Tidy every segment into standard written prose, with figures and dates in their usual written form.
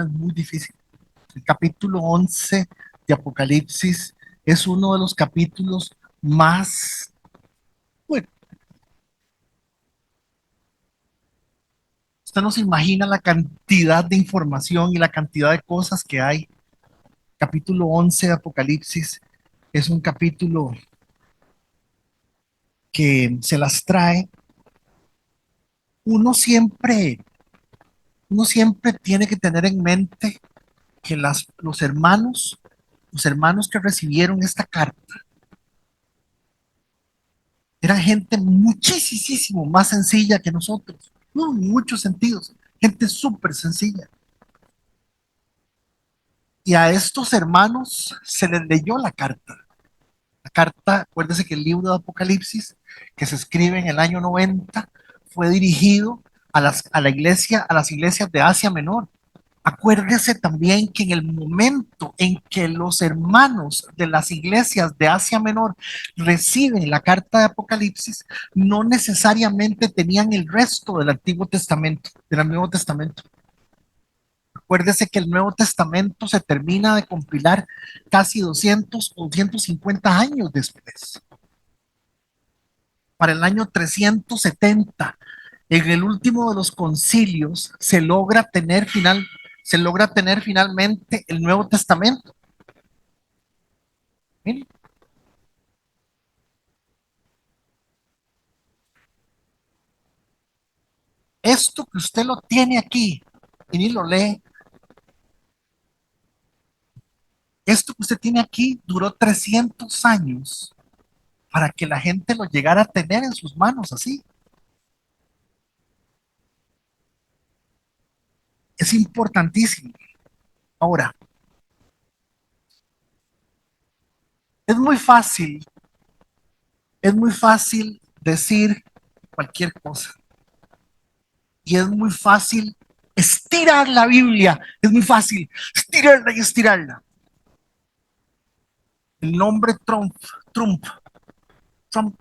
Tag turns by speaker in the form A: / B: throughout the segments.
A: es muy difícil. El capítulo 11 de Apocalipsis es uno de los capítulos más, bueno, usted no se imagina la cantidad de información y la cantidad de cosas que hay. Capítulo 11 de Apocalipsis es un capítulo que se las trae. Uno siempre, uno siempre tiene que tener en mente que los hermanos que recibieron esta carta, eran gente muchísimo más sencilla que nosotros, no, en muchos sentidos, gente súper sencilla. Y a estos hermanos se les leyó la carta. La carta, acuérdese que el libro de Apocalipsis, que se escribe en el año 90, fue dirigido a las iglesias de Asia Menor. Acuérdese también que en el momento en que los hermanos de las iglesias de Asia Menor reciben la carta de Apocalipsis, no necesariamente tenían el resto del Antiguo Testamento, del Nuevo Testamento. Acuérdese que el Nuevo Testamento se termina de compilar casi 200 o 250 años después. Para el año 370, en el último de los concilios, se logra tener finalmente el Nuevo Testamento. Miren, esto que usted lo tiene aquí y ni lo lee, esto que usted tiene aquí duró 300 años para que la gente lo llegara a tener en sus manos así. Es importantísimo. Ahora, es muy fácil, es muy fácil decir cualquier cosa. Y es muy fácil estirar la Biblia. Es muy fácil estirarla y estirarla. El nombre Trump, Trump, Trump,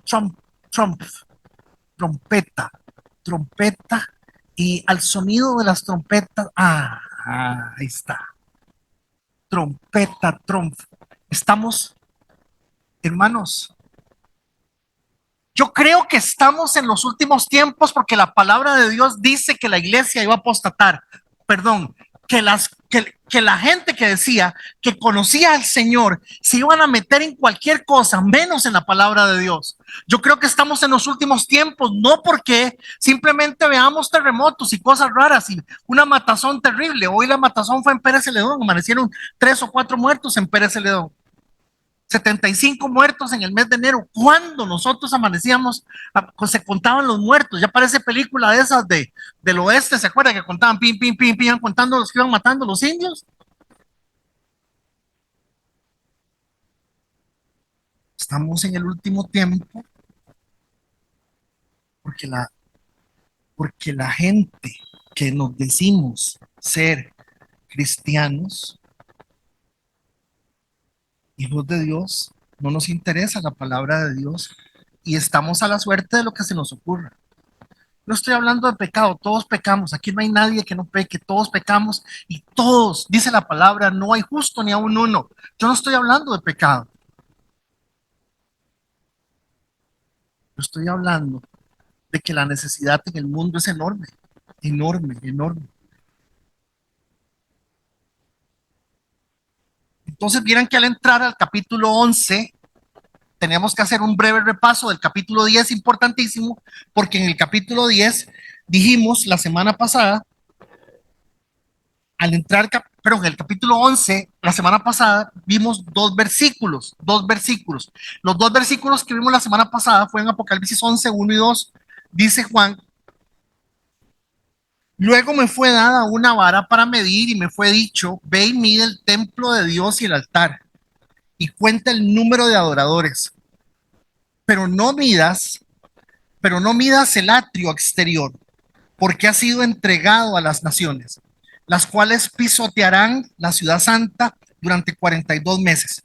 A: Trump, trompeta, trompeta. Y al sonido de las trompetas, ahí está. Trompeta, Trump. Estamos, hermanos, yo creo que estamos en los últimos tiempos porque la palabra de Dios dice que la iglesia iba a apostatar. Perdón, que la gente que decía que conocía al Señor se iban a meter en cualquier cosa, menos en la palabra de Dios. Yo creo que estamos en los últimos tiempos, no porque simplemente veamos terremotos y cosas raras y una matazón terrible. Hoy la matazón fue en Pérez Celedón, amanecieron 3 o 4 muertos en Pérez Celedón. 75 muertos en el mes de enero. Cuando nosotros amanecíamos, se contaban los muertos. Ya parece película de esas del oeste, ¿se acuerda que contaban pim, pim, pim, pim, contando los que iban matando los indios? Estamos en el último tiempo porque porque la gente que nos decimos ser cristianos, hijos de Dios, no nos interesa la palabra de Dios y estamos a la suerte de lo que se nos ocurra. No estoy hablando de pecado, todos pecamos, aquí no hay nadie que no peque, todos pecamos y todos, dice la palabra, no hay justo ni aun uno. Yo no estoy hablando de pecado, yo estoy hablando de que la necesidad en el mundo es enorme, enorme, enorme. Entonces, vieran que al entrar al capítulo 11, tenemos que hacer un breve repaso del capítulo 10, importantísimo, porque en el capítulo 10 dijimos la semana pasada al entrar, pero en el capítulo 11, la semana pasada, vimos dos versículos. Los dos versículos que vimos la semana pasada fue en Apocalipsis 11, 1 y 2. Dice Juan, luego me fue dada una vara para medir y me fue dicho, ve y mide el templo de Dios y el altar y cuenta el número de adoradores, pero no midas, pero no midas el atrio exterior, porque ha sido entregado a las naciones, las cuales pisotearán la ciudad santa durante 42 meses.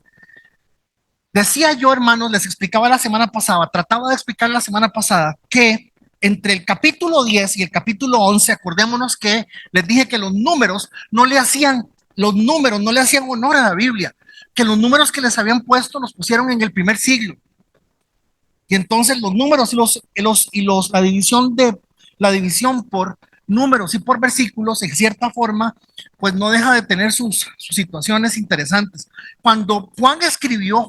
A: Decía yo, hermanos, les explicaba la semana pasada, trataba de explicar la semana pasada que entre el capítulo 10 y el capítulo 11, acordémonos que les dije que los números no le hacían honor a la Biblia, que los números que les habían puesto los pusieron en el primer siglo. Y entonces los números la división por números y por versículos, en cierta forma, pues no deja de tener sus situaciones interesantes. Cuando Juan escribió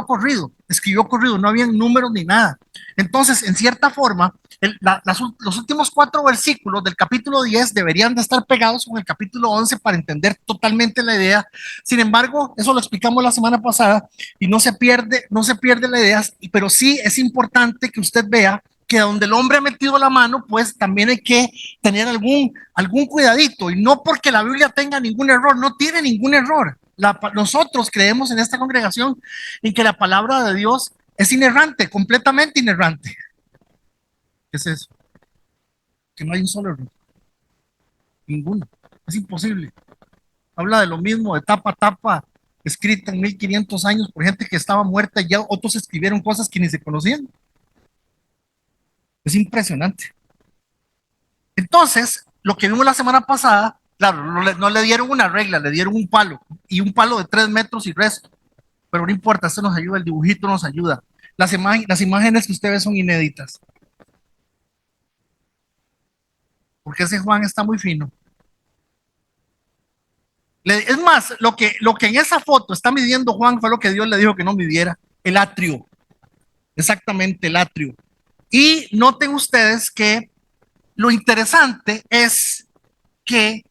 A: corrido, no había números ni nada. Entonces, en cierta forma, los últimos 4 versículos del capítulo 10 deberían de estar pegados con el capítulo 11 para entender totalmente la idea. Sin embargo, eso lo explicamos la semana pasada y no se pierde la idea, pero sí es importante que usted vea que donde el hombre ha metido la mano, pues también hay que tener algún cuidadito, y no porque la Biblia tenga ningún error, no tiene ningún error. Nosotros creemos en esta congregación en que la palabra de Dios es inerrante, completamente inerrante. ¿Qué es eso? Que no hay un solo error, ninguno, es imposible. Habla de lo mismo de tapa a tapa, escrita en 1500 años por gente que estaba muerta y ya otros escribieron cosas que ni se conocían. Es impresionante. Entonces, lo que vimos la semana pasada, claro, no le dieron una regla, le dieron un palo, y un palo de 3 metros y resto, pero no importa, esto nos ayuda, el dibujito nos ayuda. Las imágenes que ustedes son inéditas, porque ese Juan está muy fino. Es más, lo que en esa foto está midiendo Juan fue lo que Dios le dijo que no midiera, el atrio, exactamente el atrio. Y noten ustedes que lo interesante es que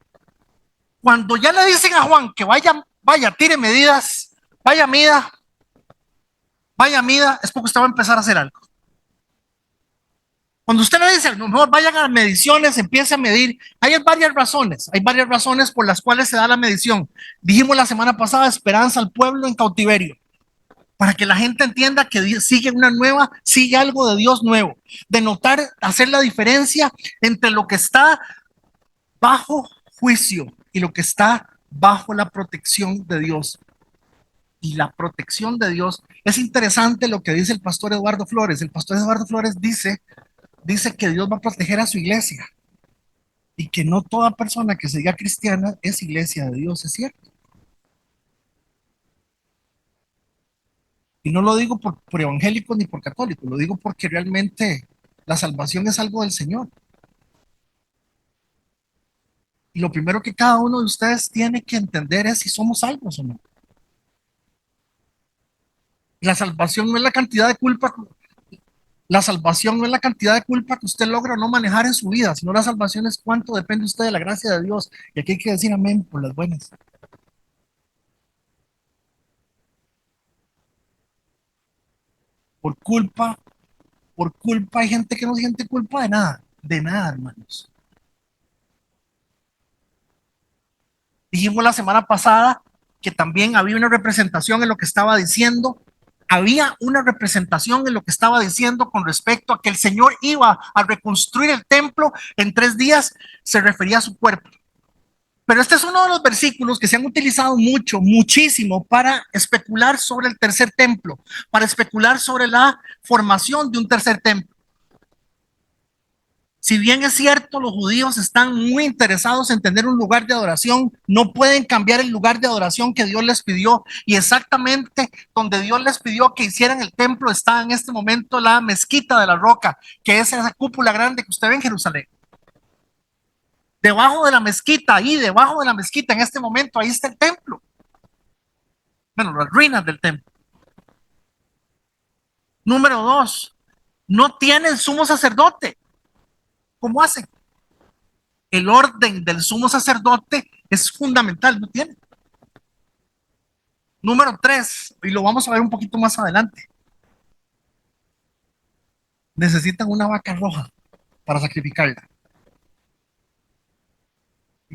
A: cuando ya le dicen a Juan que vaya, tire medidas, vaya, mida, es porque usted va a empezar a hacer algo. Cuando usted le dice, a lo mejor vayan a mediciones, empiece a medir, hay varias razones por las cuales se da la medición. Dijimos la semana pasada, esperanza al pueblo en cautiverio, para que la gente entienda que sigue algo de Dios nuevo, de notar, hacer la diferencia entre lo que está bajo juicio y lo que está bajo la protección de Dios. Y la protección de Dios, es interesante lo que dice el pastor Eduardo Flores. El pastor Eduardo Flores dice que Dios va a proteger a su iglesia y que no toda persona que se diga cristiana es iglesia de Dios, es cierto. Y no lo digo por evangélicos ni por católicos, lo digo porque realmente la salvación es algo del Señor. Y lo primero que cada uno de ustedes tiene que entender es si somos salvos o no. La salvación no es la cantidad de culpa, la salvación no es la cantidad de culpa que usted logra no manejar en su vida, sino la salvación es cuánto depende usted de la gracia de Dios. Y aquí hay que decir amén por las buenas. Por culpa, por culpa hay gente que no siente culpa de nada, hermanos. Dijimos la semana pasada que también había una representación en lo que estaba diciendo. Había una representación en lo que estaba diciendo con respecto a que el Señor iba a reconstruir el templo en 3 días, se refería a su cuerpo. Pero este es uno de los versículos que se han utilizado muchísimo para especular sobre el tercer templo, para especular sobre la formación de un tercer templo. Si bien es cierto, los judíos están muy interesados en tener un lugar de adoración, no pueden cambiar el lugar de adoración que Dios les pidió, y exactamente donde Dios les pidió que hicieran el templo está en este momento la mezquita de la roca, que es esa cúpula grande que usted ve en Jerusalén. Debajo de la mezquita, en este momento, ahí está el templo. Bueno, las ruinas del templo. Número 2, no tiene el sumo sacerdote. ¿Cómo hacen? El orden del sumo sacerdote es fundamental, no tiene. Número 3, y lo vamos a ver un poquito más adelante. Necesitan una vaca roja para sacrificarla.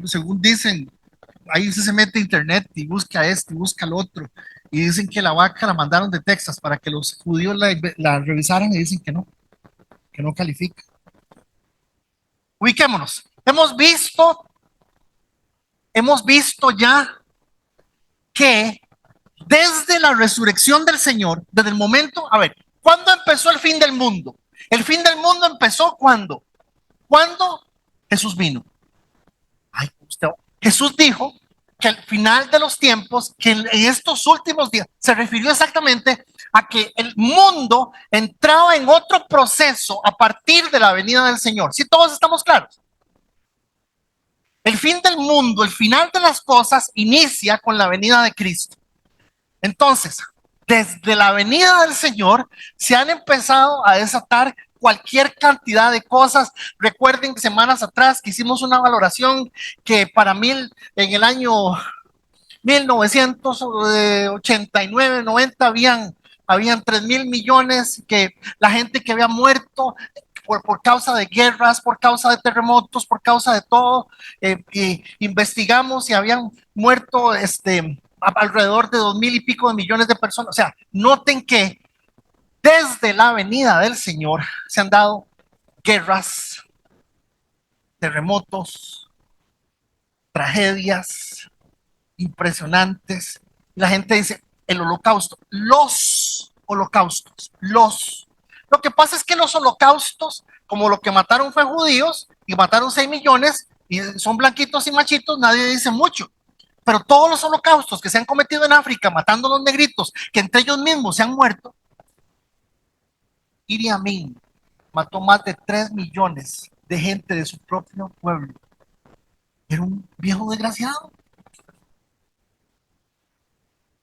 A: Según dicen, ahí usted se mete a internet y busca y busca el otro. Y dicen que la vaca la mandaron de Texas para que los judíos la revisaran, y dicen que no califica. Ubiquémonos. Hemos visto ya que desde la resurrección del Señor, desde el momento, a ver, ¿cuándo empezó el fin del mundo? El fin del mundo empezó cuando, cuando Jesús vino. Ay, usted, Jesús dijo que al final de los tiempos, que en estos últimos días, se refirió exactamente a que el mundo entraba en otro proceso a partir de la venida del Señor. Si todos estamos claros. El fin del mundo, el final de las cosas, inicia con la venida de Cristo. Entonces, desde la venida del Señor se han empezado a desatar cualquier cantidad de cosas. Recuerden que semanas atrás que hicimos una valoración que para mí en el año 1989, 90 habían 3.000 millones, que la gente que había muerto por causa de guerras, por causa de terremotos, por causa de todo, y investigamos y habían muerto alrededor de 2.000 y pico de millones de personas. O sea, noten que desde la venida del Señor se han dado guerras, terremotos, tragedias impresionantes. La gente dice, el holocausto, los holocaustos, los. Lo que pasa es que los holocaustos, como lo que mataron fue judíos y mataron 6 millones y son blanquitos y machitos, nadie dice mucho. Pero todos los holocaustos que se han cometido en África, matando a los negritos, que entre ellos mismos se han muerto, Idi Amin mató más de 3 millones de gente de su propio pueblo. Era un viejo desgraciado.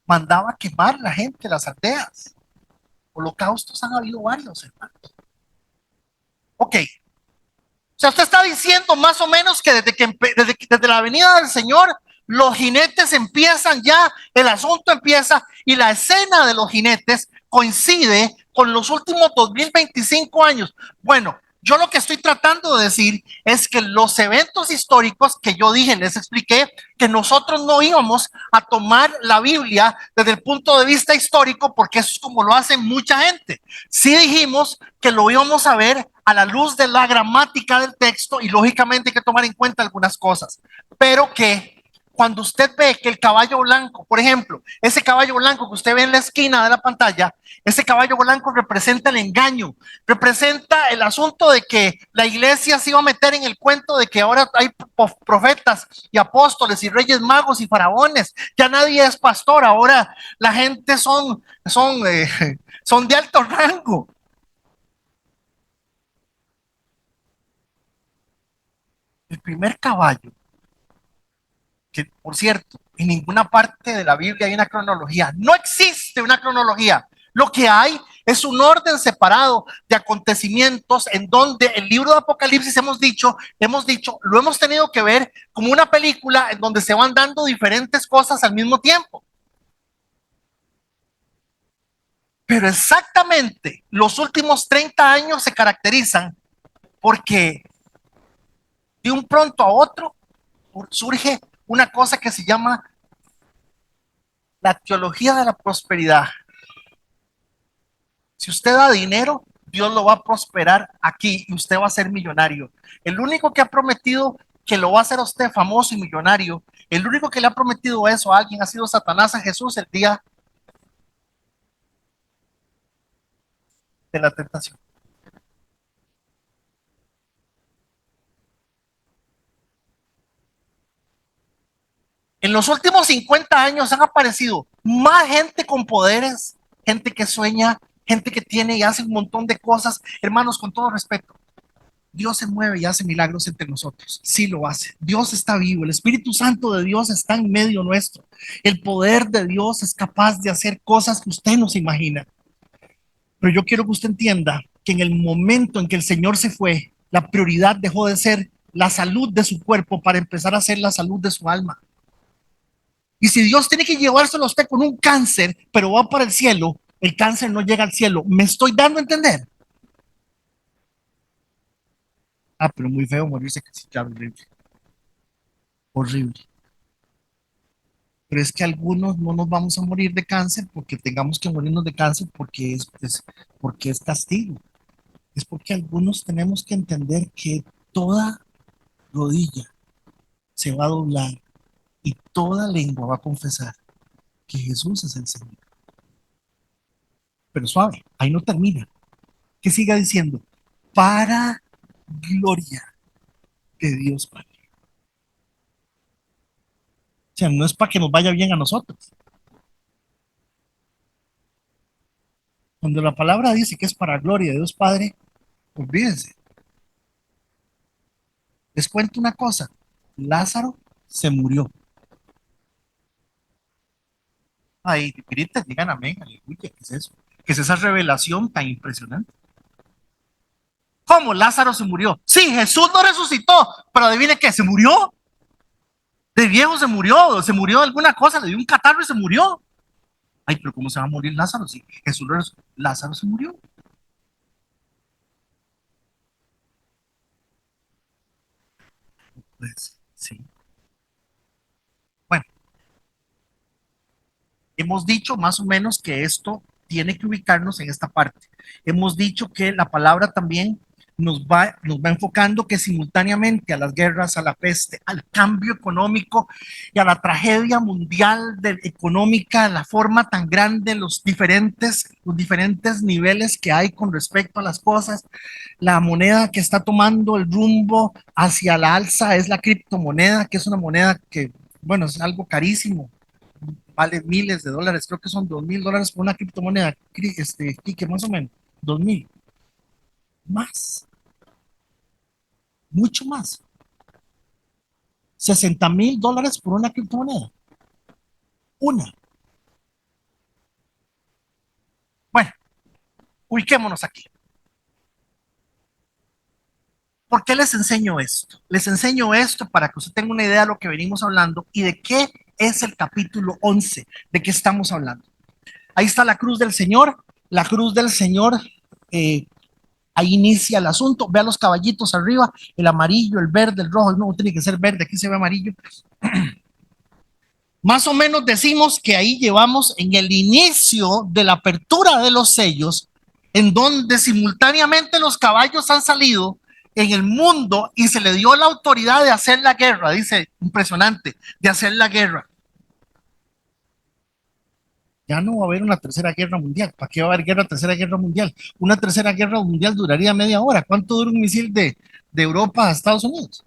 A: Mandaba a quemar la gente, las aldeas. Holocaustos han habido varios, hermanos. Ok. O sea, usted está diciendo más o menos que desde la venida del Señor, los jinetes empiezan ya, el asunto empieza y la escena de los jinetes coincide con los últimos 2025 años. Bueno, yo lo que estoy tratando de decir es que los eventos históricos que yo dije, les expliqué que nosotros no íbamos a tomar la Biblia desde el punto de vista histórico, porque eso es como lo hace mucha gente. Sí dijimos que lo íbamos a ver a la luz de la gramática del texto y lógicamente hay que tomar en cuenta algunas cosas, pero que cuando usted ve que el caballo blanco, por ejemplo, ese caballo blanco que usted ve en la esquina de la pantalla, ese caballo blanco representa el engaño, representa el asunto de que la iglesia se iba a meter en el cuento de que ahora hay profetas y apóstoles y reyes magos y faraones, ya nadie es pastor, ahora la gente son de alto rango. El primer caballo, que por cierto, en ninguna parte de la Biblia hay una cronología, no existe una cronología. Lo que hay es un orden separado de acontecimientos en donde el libro de Apocalipsis lo hemos tenido que ver como una película en donde se van dando diferentes cosas al mismo tiempo. Pero exactamente los últimos 30 años se caracterizan porque de un pronto a otro surge una cosa que se llama la teología de la prosperidad. Si usted da dinero, Dios lo va a prosperar aquí y usted va a ser millonario. El único que ha prometido que lo va a hacer a usted famoso y millonario, el único que le ha prometido eso a alguien ha sido Satanás a Jesús el día de la tentación. En los últimos 50 años han aparecido más gente con poderes, gente que sueña, gente que tiene y hace un montón de cosas. Hermanos, con todo respeto, Dios se mueve y hace milagros entre nosotros. Sí lo hace. Dios está vivo. El Espíritu Santo de Dios está en medio nuestro. El poder de Dios es capaz de hacer cosas que usted no se imagina. Pero yo quiero que usted entienda que en el momento en que el Señor se fue, la prioridad dejó de ser la salud de su cuerpo para empezar a ser la salud de su alma. Y si Dios tiene que llevárselo a usted con un cáncer, pero va para el cielo, el cáncer no llega al cielo. ¿Me estoy dando a entender? Ah, pero muy feo morirse casi, claro, horrible. Horrible. Pero es que algunos no nos vamos a morir de cáncer porque tengamos que morirnos de cáncer porque es castigo. Es porque algunos tenemos que entender que toda rodilla se va a doblar y toda lengua va a confesar que Jesús es el Señor. Pero suave, ahí no termina. Que siga diciendo, para gloria de Dios Padre. O sea, no es para que nos vaya bien a nosotros. Cuando la palabra dice que es para gloria de Dios Padre, olvídense. Les cuento una cosa. Lázaro se murió. Ay, griten, digan amén, aleluya, ¿qué es eso? ¿Qué es esa revelación tan impresionante? ¿Cómo Lázaro se murió? Sí, Jesús no resucitó, pero adivine qué, se murió. De viejo se murió de alguna cosa, le dio un catarro y se murió. Ay, pero ¿cómo se va a morir Lázaro? Sí, Lázaro se murió. Pues sí. Bueno, hemos dicho más o menos que esto tiene que ubicarnos en esta parte. Hemos dicho que la palabra también nos va enfocando que simultáneamente a las guerras, a la peste, al cambio económico y a la tragedia mundial económica, la forma tan grande, los diferentes niveles que hay con respecto a las cosas, la moneda que está tomando el rumbo hacia la alza es la criptomoneda, que es una moneda que, bueno, es algo carísimo, vale miles de dólares, creo que son $2,000 por una criptomoneda, que más o menos, 2,000, más, mucho más, $60,000 por una criptomoneda, una. Bueno, ubiquémonos aquí. ¿Por qué les enseño esto? Les enseño esto para que usted tenga una idea de lo que venimos hablando y de qué es el capítulo 11, de qué estamos hablando. Ahí está la cruz del Señor, la cruz del Señor, eh, ahí inicia el asunto. Vea los caballitos arriba, el amarillo, el verde, el rojo, no tiene que ser verde, aquí se ve amarillo. Más o menos decimos que ahí llevamos en el inicio de la apertura de los sellos, en donde simultáneamente los caballos han salido en el mundo y se le dio la autoridad de hacer la guerra, dice, impresionante, de hacer la guerra. Ya no va a haber una tercera guerra mundial. ¿Para qué va a haber tercera guerra mundial? Una tercera guerra mundial duraría media hora. ¿Cuánto dura un misil de Europa a Estados Unidos?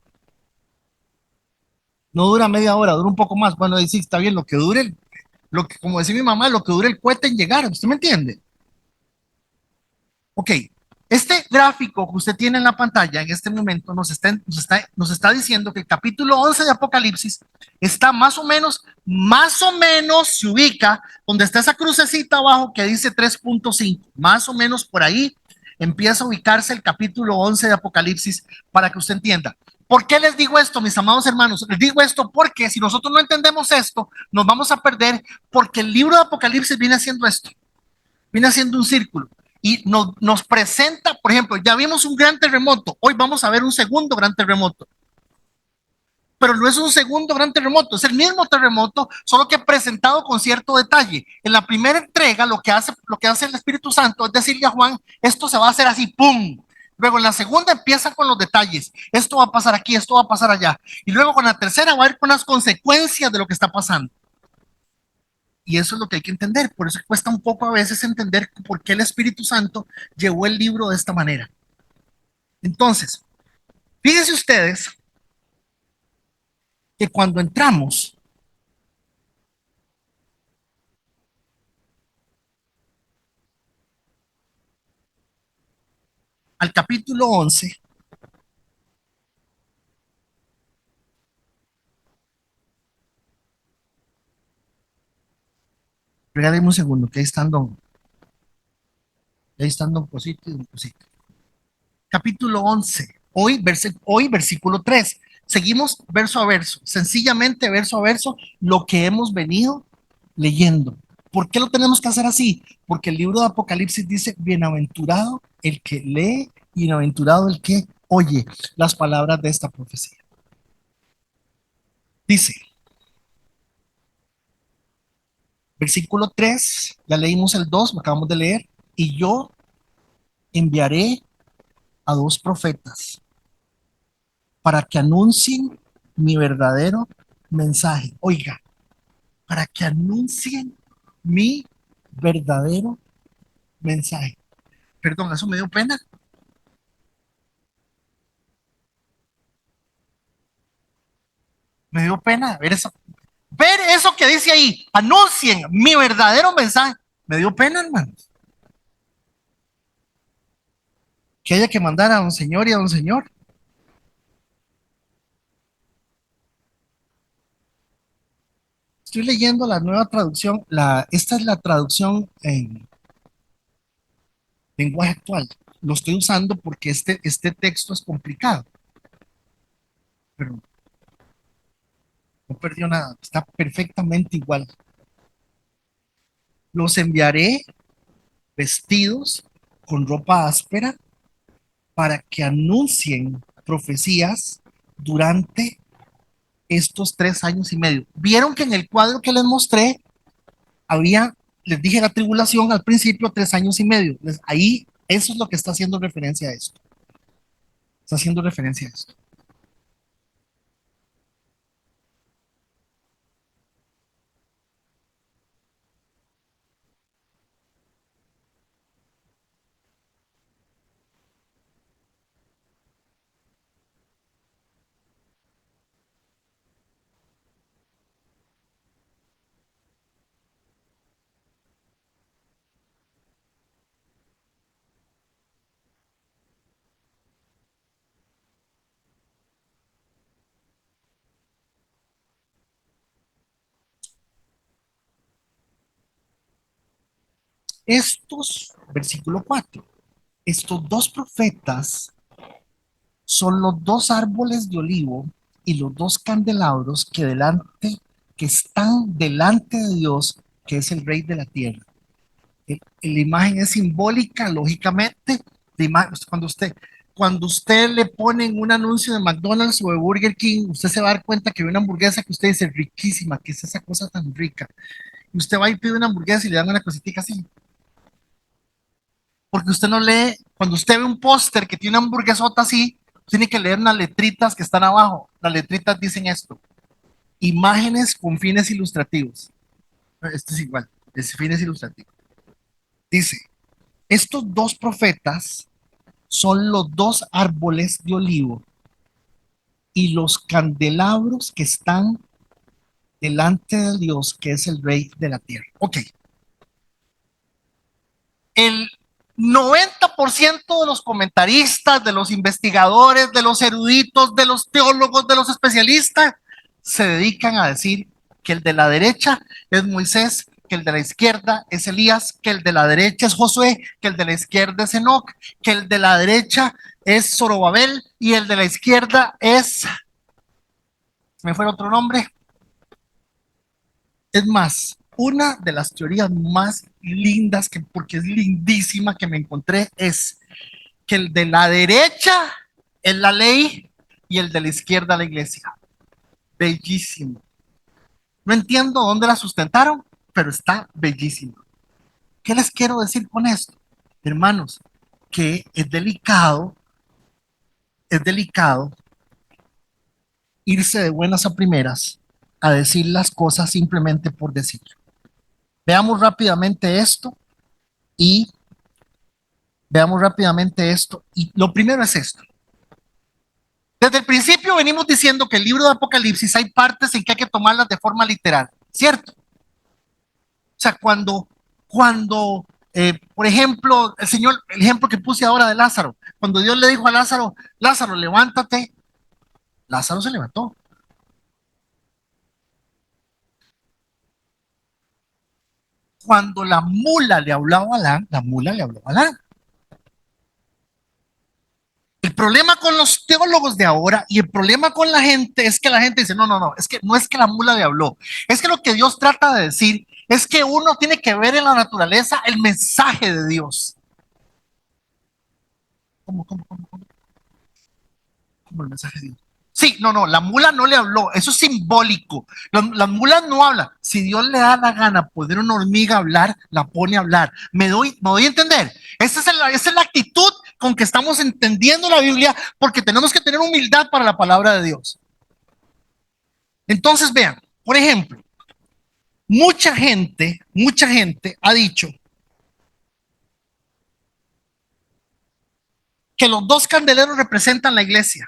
A: No dura media hora, dura un poco más. Bueno, ahí sí está bien, lo que dure, lo que, como decía mi mamá, lo que dure el cohete en llegar. ¿Usted me entiende? Ok, este gráfico que usted tiene en la pantalla en este momento nos está diciendo que el capítulo 11 de Apocalipsis está más o menos se ubica donde está esa crucecita abajo que dice 3.5, más o menos por ahí empieza a ubicarse el capítulo 11 de Apocalipsis para que usted entienda. ¿Por qué les digo esto, mis amados hermanos? Les digo esto porque si nosotros no entendemos esto, nos vamos a perder porque el libro de Apocalipsis viene haciendo esto, viene haciendo un círculo y nos presenta, por ejemplo, ya vimos un gran terremoto, hoy vamos a ver un segundo gran terremoto, pero no es un segundo gran terremoto, es el mismo terremoto, solo que presentado con cierto detalle. En la primera entrega, lo que hace el Espíritu Santo es decirle a Juan, esto se va a hacer así, ¡pum! Luego en la segunda empieza con los detalles, esto va a pasar aquí, esto va a pasar allá, y luego con la tercera va a ir con las consecuencias de lo que está pasando. Y eso es lo que hay que entender. Por eso cuesta un poco a veces entender por qué el Espíritu Santo llevó el libro de esta manera. Entonces, fíjense ustedes que cuando entramos al capítulo 11, regáleme un segundo, que ahí están un cosito y un cosito. Capítulo 11, hoy versículo 3. Seguimos verso a verso, sencillamente verso a verso, lo que hemos venido leyendo. ¿Por qué lo tenemos que hacer así? Porque el libro de Apocalipsis dice, bienaventurado el que lee y bienaventurado el que oye las palabras de esta profecía. Dice, versículo 3, ya leímos el 2, lo acabamos de leer, y yo enviaré a dos profetas para que anuncien mi verdadero mensaje. Oiga, para que anuncien mi verdadero mensaje. Perdón, eso me dio pena. Me dio pena ver eso que dice ahí, anuncien mi verdadero mensaje. Me dio pena, hermano. Que haya que mandar a un señor y a un señor. Estoy leyendo la nueva traducción, esta es la traducción en lenguaje actual. Lo estoy usando porque este texto es complicado, pero no perdió nada, está perfectamente igual. Los enviaré vestidos con ropa áspera para que anuncien profecías durante estos 3 años y medio. Vieron que en el cuadro que les mostré había, les dije la tribulación al principio, 3 años y medio. Ahí, eso es lo que está haciendo referencia a esto. Está haciendo referencia a esto. Versículo 4, estos dos profetas son los dos árboles de olivo y los dos candelabros que están delante de Dios, que es el rey de la tierra. La imagen es simbólica, lógicamente. Cuando usted le ponen un anuncio de McDonald's o de Burger King, usted se va a dar cuenta que ve una hamburguesa que usted dice riquísima, que es esa cosa tan rica. Y usted va y pide una hamburguesa y le dan una cosita así. Porque usted no lee, cuando usted ve un póster que tiene una hamburguesota así, tiene que leer unas letritas que están abajo. Las letritas dicen esto: imágenes con fines ilustrativos. Esto es igual, es fines ilustrativos. Dice, estos dos profetas son los dos árboles de olivo y los candelabros que están delante de Dios, que es el rey de la tierra. Ok, el 90% de los comentaristas, de los investigadores, de los eruditos, de los teólogos, de los especialistas, se dedican a decir que el de la derecha es Moisés, que el de la izquierda es Elías, que el de la derecha es Josué, que el de la izquierda es Enoc, que el de la derecha es Zorobabel y el de la izquierda es, me fue otro nombre, es más, una de las teorías más lindas, porque es lindísima, que me encontré, es que el de la derecha es la ley y el de la izquierda la iglesia. Bellísimo. No entiendo dónde la sustentaron, pero está bellísimo. ¿Qué les quiero decir con esto? Hermanos, que es delicado irse de buenas a primeras a decir las cosas simplemente por decir. Veamos rápidamente esto y y lo primero es esto. Desde el principio venimos diciendo que el libro de Apocalipsis hay partes en que hay que tomarlas de forma literal, ¿cierto? O sea, por ejemplo, el ejemplo que puse ahora de Lázaro, cuando Dios le dijo a Lázaro, Lázaro, levántate, Lázaro se levantó. Cuando la mula le hablaba a Alán, la mula le habló a Alán. El problema con los teólogos de ahora y el problema con la gente es que la gente dice, no, no, no, es que no es que la mula le habló, es que lo que Dios trata de decir es que uno tiene que ver en la naturaleza el mensaje de Dios. ¿Cómo el mensaje de Dios? Sí, no, no, la mula no le habló, eso es simbólico. Las mulas no hablan. Si Dios le da la gana poner una hormiga a hablar, la pone a hablar. Me doy a entender. Esa es la actitud con que estamos entendiendo la Biblia, porque tenemos que tener humildad para la palabra de Dios. Entonces, vean, por ejemplo, mucha gente ha dicho que los dos candeleros representan la iglesia.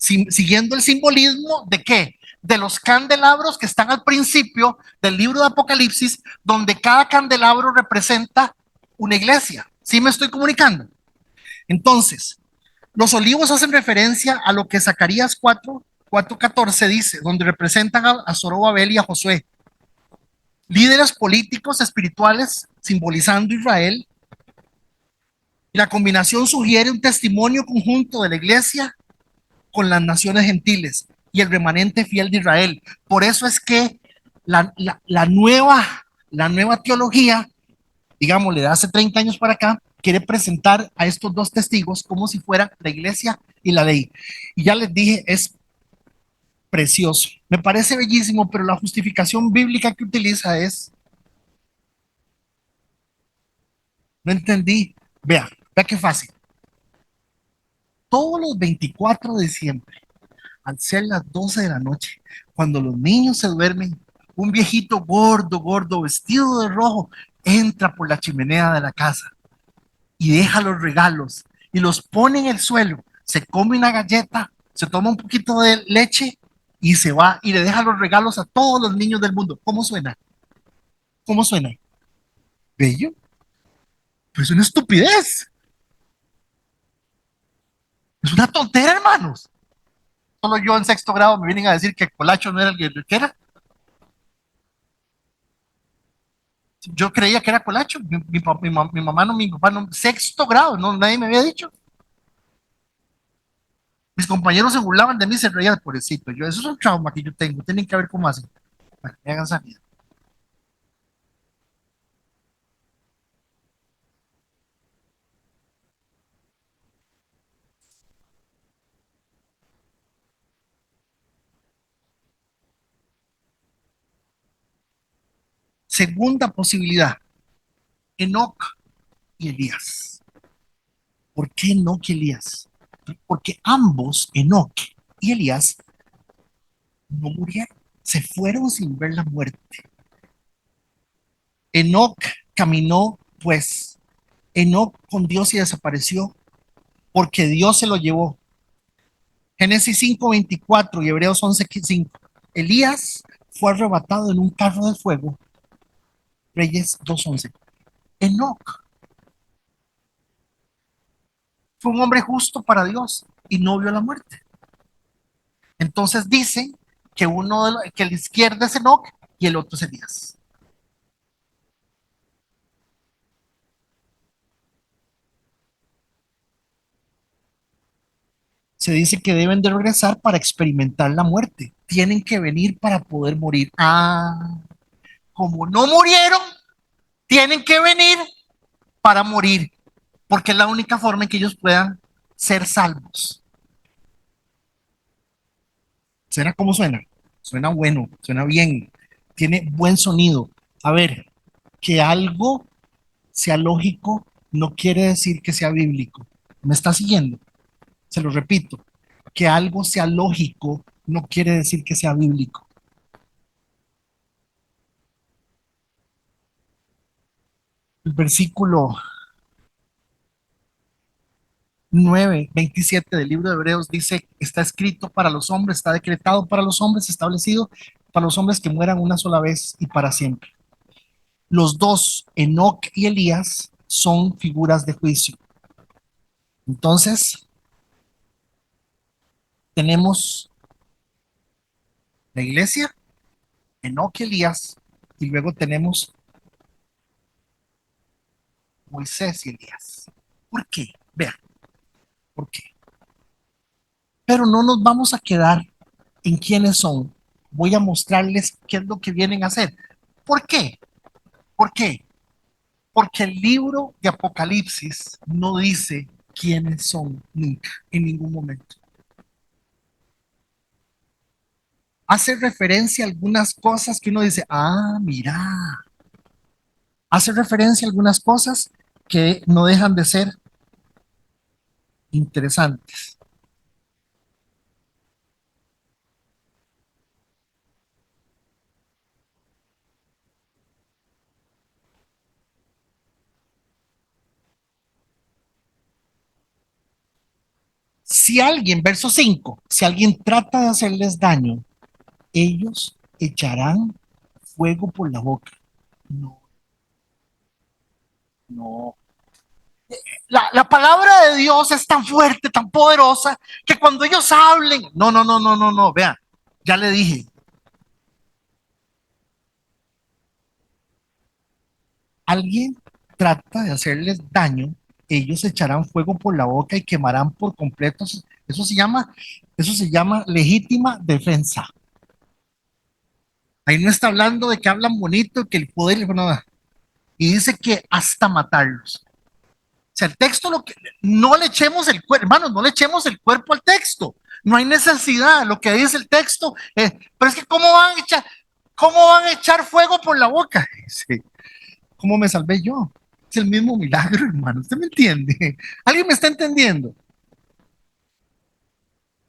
A: siguiendo el simbolismo de qué? De los candelabros que están al principio del libro de Apocalipsis, donde cada candelabro representa una iglesia. ¿Sí me estoy comunicando? Entonces, los olivos hacen referencia a lo que Zacarías 4:14 dice, donde representan a Zorobabel y a Josué, líderes políticos espirituales simbolizando Israel. Y la combinación sugiere un testimonio conjunto de la iglesia con las naciones gentiles y el remanente fiel de Israel. Por eso es que la nueva teología, digámosle, de hace 30 años para acá, quiere presentar a estos dos testigos como si fuera la iglesia y la ley. Y ya les dije, es precioso. Me parece bellísimo, pero la justificación bíblica que utiliza es, no entendí. Vea qué fácil. Todos los 24 de diciembre, al ser las 12 de la noche, cuando los niños se duermen, un viejito gordo, gordo, vestido de rojo, entra por la chimenea de la casa y deja los regalos y los pone en el suelo, se come una galleta, se toma un poquito de leche y se va y le deja los regalos a todos los niños del mundo. ¿Cómo suena? ¿Cómo suena? ¿Bello? Pues es una estupidez, es una tontera, hermanos. Solo yo en sexto grado me vienen a decir que Colacho no era el que era. Yo creía que era Colacho. Mi mamá no, mi papá no. Sexto grado, no, nadie me había dicho. Mis compañeros se burlaban de mí, se reían, pobrecito. Yo, eso es un trauma que yo tengo. Tienen que ver cómo hacen. Bueno, me hagan salir. Segunda posibilidad, Enoc y Elías. ¿Por qué Enoc y Elías? Porque ambos, Enoc y Elías, no murieron. Se fueron sin ver la muerte. Enoc caminó, pues, Enoc con Dios y desapareció porque Dios se lo llevó. Génesis 5:24 y Hebreos 11:5. Elías fue arrebatado en un carro de fuego. Reyes 2:11. Enoc fue un hombre justo para Dios y no vio la muerte. Entonces dicen que que la izquierda es Enoc y el otro es Elías. Se dice que deben de regresar para experimentar la muerte. Tienen que venir para poder morir. Ah, como no murieron, tienen que venir para morir, porque es la única forma en que ellos puedan ser salvos. ¿Será cómo suena? Suena bueno, suena bien, tiene buen sonido. A ver, que algo sea lógico no quiere decir que sea bíblico. ¿Me está siguiendo? Se lo repito, que algo sea lógico no quiere decir que sea bíblico. El versículo 9:27 del libro de Hebreos dice, está escrito para los hombres, está decretado para los hombres, establecido para los hombres que mueran una sola vez y para siempre. Los dos, Enoc y Elías, son figuras de juicio. Entonces, tenemos la iglesia, Enoc y Elías, y luego tenemos Moisés y Elías. ¿Por qué? Vean, ¿por qué? Pero no nos vamos a quedar en quiénes son. Voy a mostrarles qué es lo que vienen a hacer. ¿Por qué? ¿Por qué? Porque el libro de Apocalipsis no dice quiénes son nunca, en ningún momento. Hace referencia a algunas cosas que uno dice, ah, mira, hace referencia a algunas cosas que no dejan de ser interesantes. Si alguien, verso 5, si alguien trata de hacerles daño, ellos echarán fuego por la boca. No, no. La palabra de Dios es tan fuerte, tan poderosa, que cuando ellos hablen, no, no, no, no, no, no, vea, ya le dije, alguien trata de hacerles daño, ellos echarán fuego por la boca y quemarán por completo. Eso se llama legítima defensa. Ahí no está hablando de que hablan bonito, que el poder, no, y dice que hasta matarlos. O sea, el texto lo que no le echemos el cuerpo, hermanos, no le echemos el cuerpo al texto. No hay necesidad, lo que dice el texto, pero es que cómo van a echar fuego por la boca? Sí. ¿Cómo me salvé yo? Es el mismo milagro, hermano. ¿Usted me entiende? ¿Alguien me está entendiendo?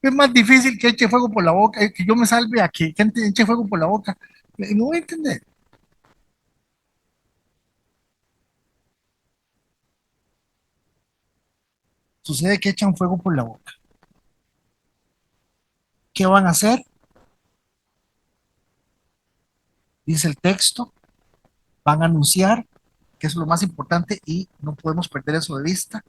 A: Es más difícil que eche fuego por la boca, que yo me salve a que gente eche fuego por la boca. No voy a entender. Sucede que echan fuego por la boca. ¿Qué van a hacer? Dice el texto, van a anunciar, que es lo más importante y no podemos perder eso de vista.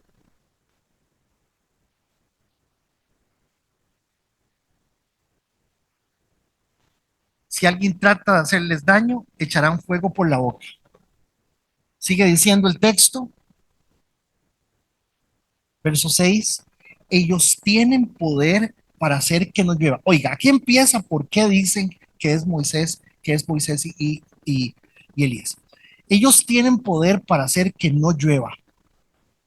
A: Si alguien trata de hacerles daño, echarán fuego por la boca. Sigue diciendo el texto, verso 6, ellos tienen poder para hacer que no llueva. Oiga, aquí empieza por qué dicen que es Moisés y Elías. Ellos tienen poder para hacer que no llueva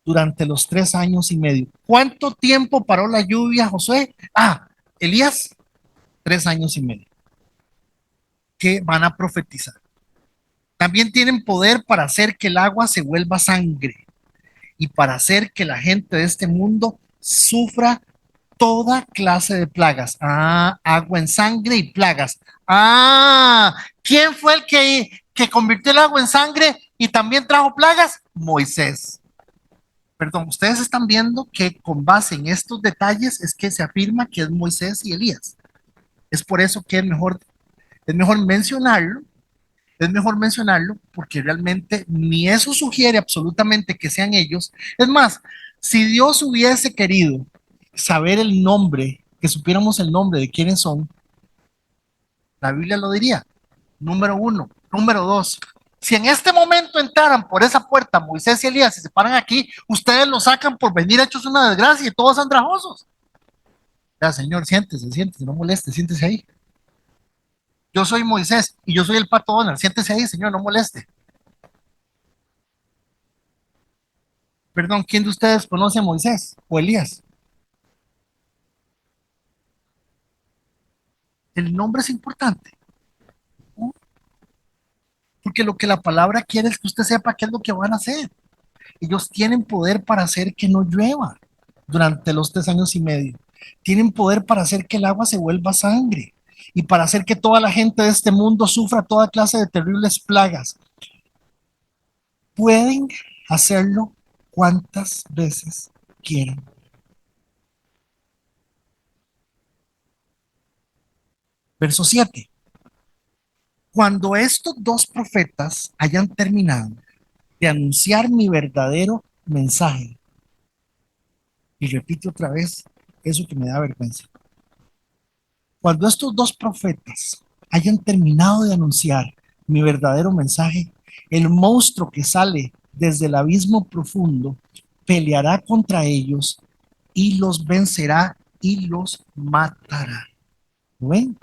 A: durante los 3 años y medio. ¿Cuánto tiempo paró la lluvia, Josué? Elías, 3 años y medio. ¿Qué van a profetizar? También tienen poder para hacer que el agua se vuelva sangre y para hacer que la gente de este mundo sufra toda clase de plagas. Agua en sangre y plagas. ¿Quién fue el que convirtió el agua en sangre y también trajo plagas? Moisés. Perdón, ustedes están viendo que con base en estos detalles es que se afirma que es Moisés y Elías. Es por eso que es mejor mencionarlo, es mejor mencionarlo porque realmente ni eso sugiere absolutamente que sean ellos. Es más, si Dios hubiese querido saber el nombre, que supiéramos el nombre de quiénes son, la Biblia lo diría. Número uno. Número dos. Si en este momento entraran por esa puerta Moisés y Elías y se paran aquí, ustedes lo sacan por venir hechos una desgracia y todos andrajosos. Ya, señor, siéntese, no moleste, siéntese ahí. Yo soy Moisés y yo soy el pato Donald, siéntese ahí, señor, no moleste. Perdón, ¿quién de ustedes conoce a Moisés o Elías? El nombre es importante, ¿no? Porque lo que la palabra quiere es que usted sepa qué es lo que van a hacer. Ellos tienen poder para hacer que no llueva durante los 3 años y medio. Tienen poder para hacer que el agua se vuelva sangre y para hacer que toda la gente de este mundo sufra toda clase de terribles plagas. Pueden hacerlo cuantas veces quieran. Verso 7. Cuando estos dos profetas hayan terminado de anunciar mi verdadero mensaje, y repito otra vez eso que me da vergüenza, cuando estos dos profetas hayan terminado de anunciar mi verdadero mensaje, el monstruo que sale desde el abismo profundo peleará contra ellos y los vencerá y los matará. ¿Lo ven?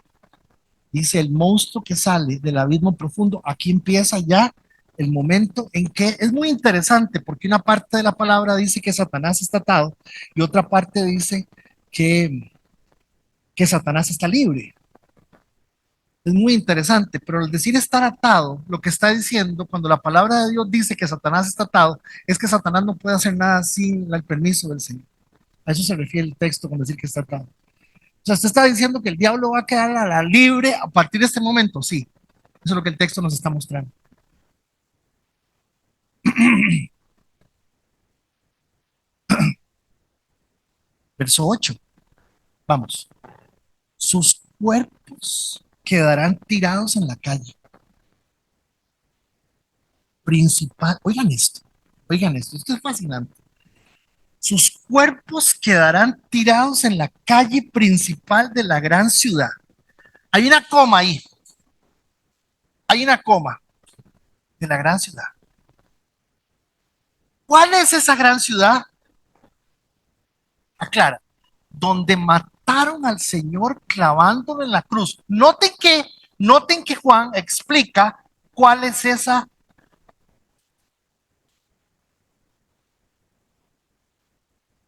A: Dice el monstruo que sale del abismo profundo. Aquí empieza ya el momento en que es muy interesante porque una parte de la palabra dice que Satanás está atado y otra parte dice que, que Satanás está libre. Es muy interesante, pero al decir estar atado, lo que está diciendo cuando la palabra de Dios dice que Satanás está atado, es que Satanás no puede hacer nada sin el permiso del Señor. A eso se refiere el texto con decir que está atado. O sea, usted está diciendo que el diablo va a quedar a la libre a partir de este momento. Sí, eso es lo que el texto nos está mostrando. Verso 8. Vamos. Sus cuerpos quedarán tirados en la calle principal. Oigan esto es fascinante. Sus cuerpos quedarán tirados en la calle principal de la gran ciudad. Hay una coma ahí, hay una coma de la gran ciudad. ¿Cuál es esa gran ciudad? Aclara, donde mataron al Señor clavándolo en la cruz. Noten que Juan explica cuál es esa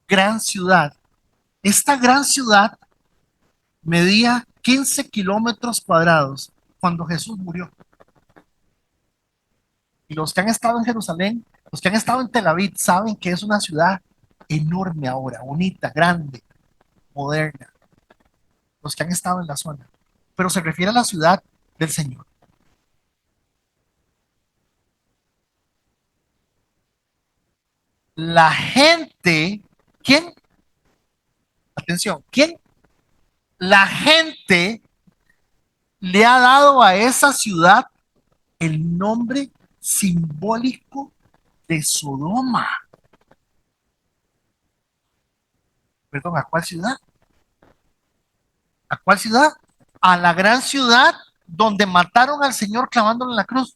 A: gran ciudad. Esta gran ciudad medía 15 kilómetros cuadrados cuando Jesús murió. Y los que han estado en Jerusalén, los que han estado en Tel Aviv, saben que es una ciudad enorme ahora, bonita, grande, moderna. Los que han estado en la zona. Pero se refiere a la ciudad del Señor. La gente, ¿quién? Atención, ¿quién? La gente le ha dado a esa ciudad el nombre simbólico de Sodoma. Perdón, ¿a cuál ciudad? ¿A cuál ciudad? A la gran ciudad donde mataron al Señor clavándolo en la cruz.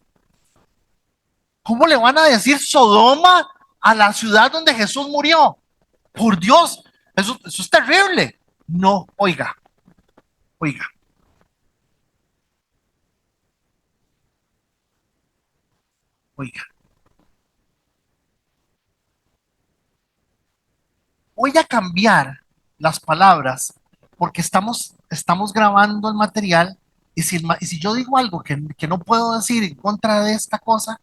A: ¿Cómo le van a decir Sodoma a la ciudad donde Jesús murió? Por Dios, eso es terrible. No, oiga, oiga, oiga. Voy a cambiar las palabras porque estamos grabando el material y si yo digo algo que no puedo decir en contra de esta cosa,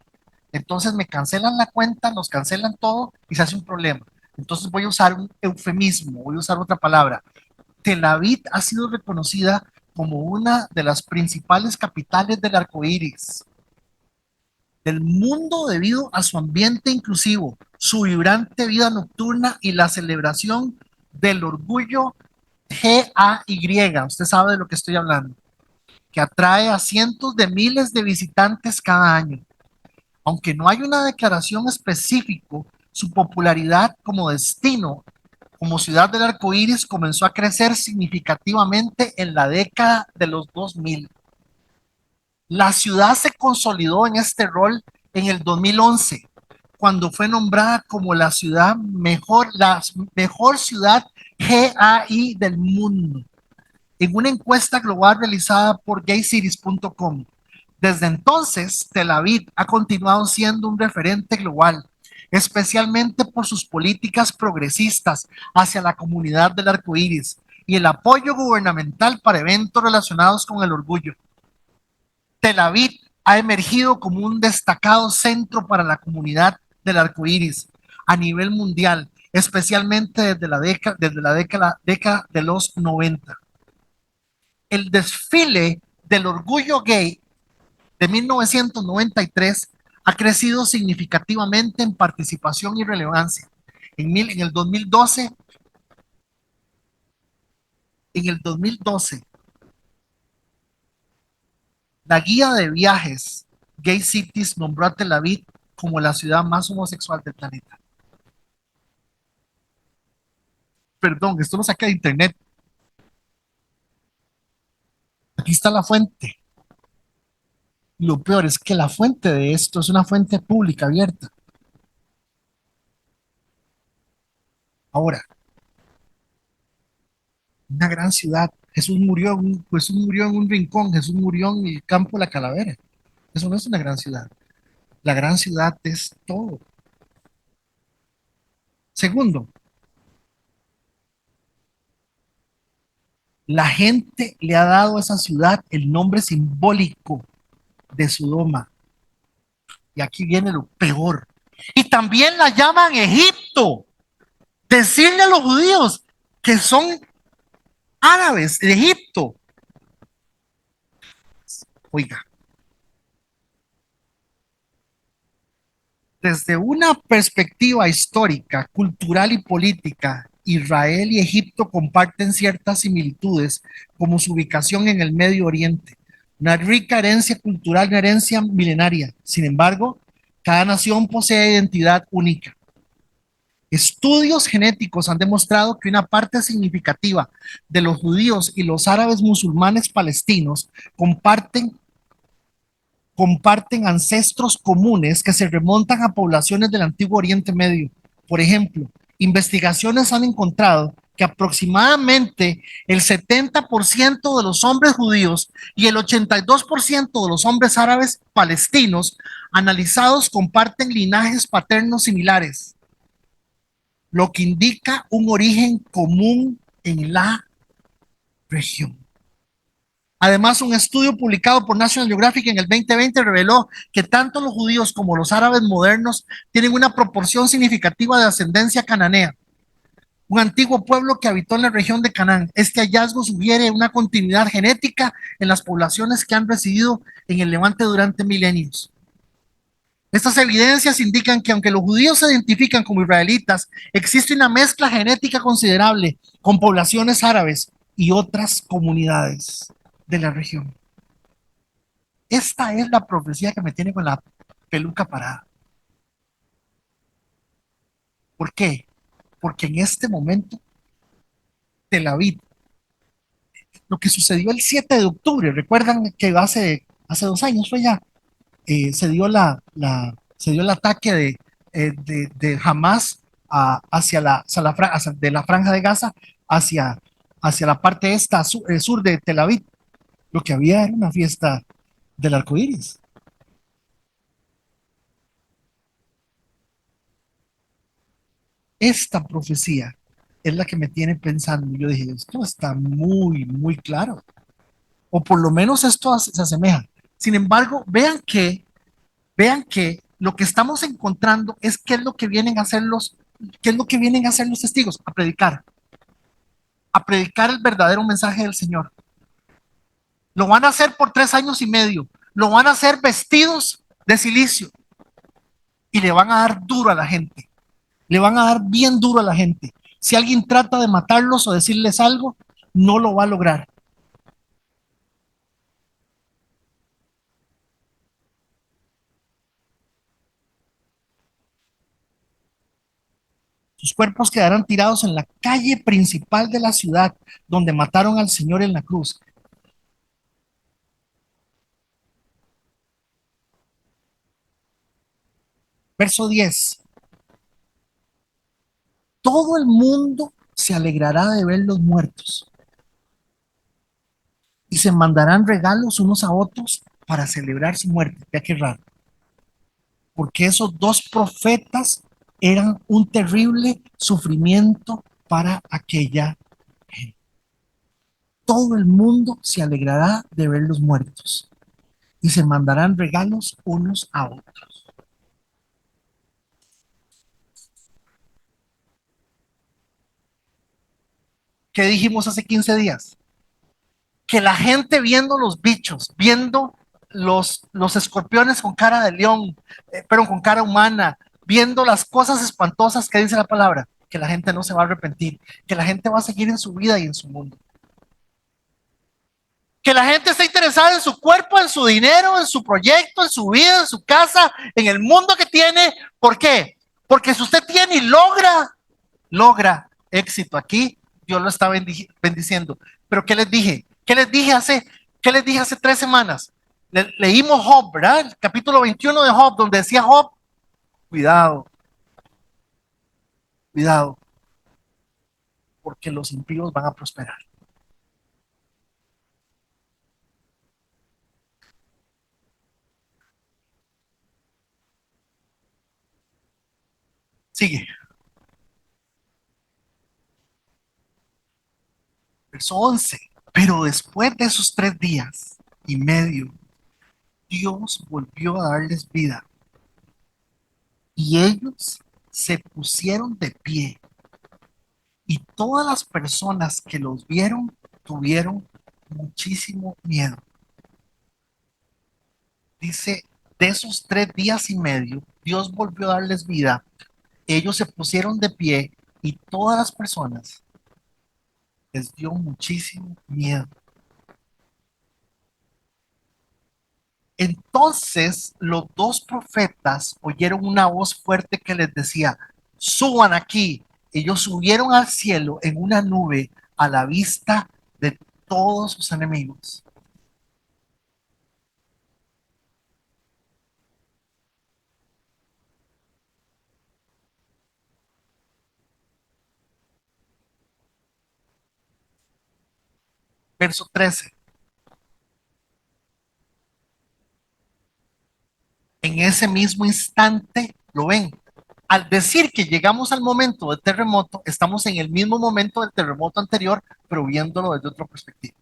A: entonces me cancelan la cuenta, nos cancelan todo y se hace un problema. Entonces voy a usar un eufemismo, voy a usar otra palabra. Tel Aviv ha sido reconocida como una de las principales capitales del arco iris del mundo debido a su ambiente inclusivo, su vibrante vida nocturna y la celebración del orgullo GAY. Usted sabe de lo que estoy hablando, que atrae a cientos de miles de visitantes cada año. Aunque no hay una declaración específica, su popularidad como destino, como ciudad del arco iris, comenzó a crecer significativamente en la década de los 2000. La ciudad se consolidó en este rol en el 2011, cuando fue nombrada como la mejor ciudad GAI del mundo, en una encuesta global realizada por gaycities.com. Desde entonces, Tel Aviv ha continuado siendo un referente global, especialmente por sus políticas progresistas hacia la comunidad del arco iris y el apoyo gubernamental para eventos relacionados con el orgullo. Tel Aviv ha emergido como un destacado centro para la comunidad del arco iris a nivel mundial, especialmente desde la década de los 90. El desfile del orgullo gay de 1993 ha crecido significativamente en participación y relevancia. En el 2012, la guía de viajes Gay Cities nombró a Tel Aviv como la ciudad más homosexual del planeta. Perdón, esto lo saqué de internet. Aquí está la fuente. Lo peor es que la fuente de esto es una fuente pública abierta. Ahora, una gran ciudad. Jesús murió en un rincón, Jesús murió en el campo de la Calavera. Eso no es una gran ciudad. La gran ciudad es todo. Segundo, la gente le ha dado a esa ciudad el nombre simbólico de Sodoma. Y aquí viene lo peor. Y también la llaman Egipto. Decirle a los judíos que son árabes de Egipto. Oiga, desde una perspectiva histórica, cultural y política, Israel y Egipto comparten ciertas similitudes, como su ubicación en el Medio Oriente, una rica herencia cultural, una herencia milenaria. Sin embargo, cada nación posee identidad única. Estudios genéticos han demostrado que una parte significativa de los judíos y los árabes musulmanes palestinos comparten ancestros comunes que se remontan a poblaciones del antiguo Oriente Medio. Por ejemplo, investigaciones han encontrado que aproximadamente el 70% de los hombres judíos y el 82% de los hombres árabes palestinos analizados comparten linajes paternos similares, lo que indica un origen común en la región. Además, un estudio publicado por National Geographic en el 2020 reveló que tanto los judíos como los árabes modernos tienen una proporción significativa de ascendencia cananea, un antiguo pueblo que habitó en la región de Canaán. Este hallazgo sugiere una continuidad genética en las poblaciones que han residido en el Levante durante milenios. Estas evidencias indican que aunque los judíos se identifican como israelitas, existe una mezcla genética considerable con poblaciones árabes y otras comunidades de la región. Esta es la profecía que me tiene con la peluca parada. ¿Por qué? Porque en este momento Tel Aviv, lo que sucedió el 7 de octubre, recuerdan que hace 2 años fue ya, se dio el ataque de Hamas de la franja de Gaza hacia, hacia la parte sur de Tel Aviv. Lo que había era una fiesta del arco iris. Esta profecía es la que me tiene pensando. Yo dije, esto está muy, muy claro. O por lo menos esto se asemeja. Sin embargo, vean que lo que estamos encontrando es qué es lo que vienen a hacer qué es lo que vienen a hacer los testigos, a predicar el verdadero mensaje del Señor. Lo van a hacer por 3 años y medio. Lo van a hacer vestidos de silicio y le van a dar duro a la gente. Le van a dar bien duro a la gente. Si alguien trata de matarlos o decirles algo, no lo va a lograr. Sus cuerpos quedarán tirados en la calle principal de la ciudad donde mataron al Señor en la cruz. Verso 10. Todo el mundo se alegrará de ver los muertos y se mandarán regalos unos a otros para celebrar su muerte. Ya qué raro. Porque esos dos profetas eran un terrible sufrimiento para aquella gente. Todo el mundo se alegrará de ver los muertos y se mandarán regalos unos a otros. ¿Qué dijimos hace 15 días? Que la gente viendo los bichos, viendo los escorpiones con cara de león, pero con cara humana, viendo las cosas espantosas que dice la palabra, que la gente no se va a arrepentir, que la gente va a seguir en su vida y en su mundo. Que la gente está interesada en su cuerpo, en su dinero, en su proyecto, en su vida, en su casa, en el mundo que tiene. ¿Por qué? Porque si usted tiene y logra éxito aquí, Dios lo está bendiciendo. Pero ¿qué les dije? ¿Qué les dije hace 3 semanas? Leímos Job, ¿verdad? El capítulo 21 de Job, donde decía Job, cuidado, cuidado, porque los impíos van a prosperar. Sigue, verso 11. Pero después de esos 3 días y medio, Dios volvió a darles vida y ellos se pusieron de pie y todas las personas que los vieron tuvieron muchísimo miedo. Dice, de esos 3 días y medio, Dios volvió a darles vida, ellos se pusieron de pie Y todas las personas les dio muchísimo miedo. Entonces los dos profetas oyeron una voz fuerte que les decía, suban aquí. Ellos subieron al cielo en una nube a la vista de todos sus enemigos. Verso 13. En ese mismo instante, lo ven. Al decir que llegamos al momento del terremoto, estamos en el mismo momento del terremoto anterior, pero viéndolo desde otra perspectiva.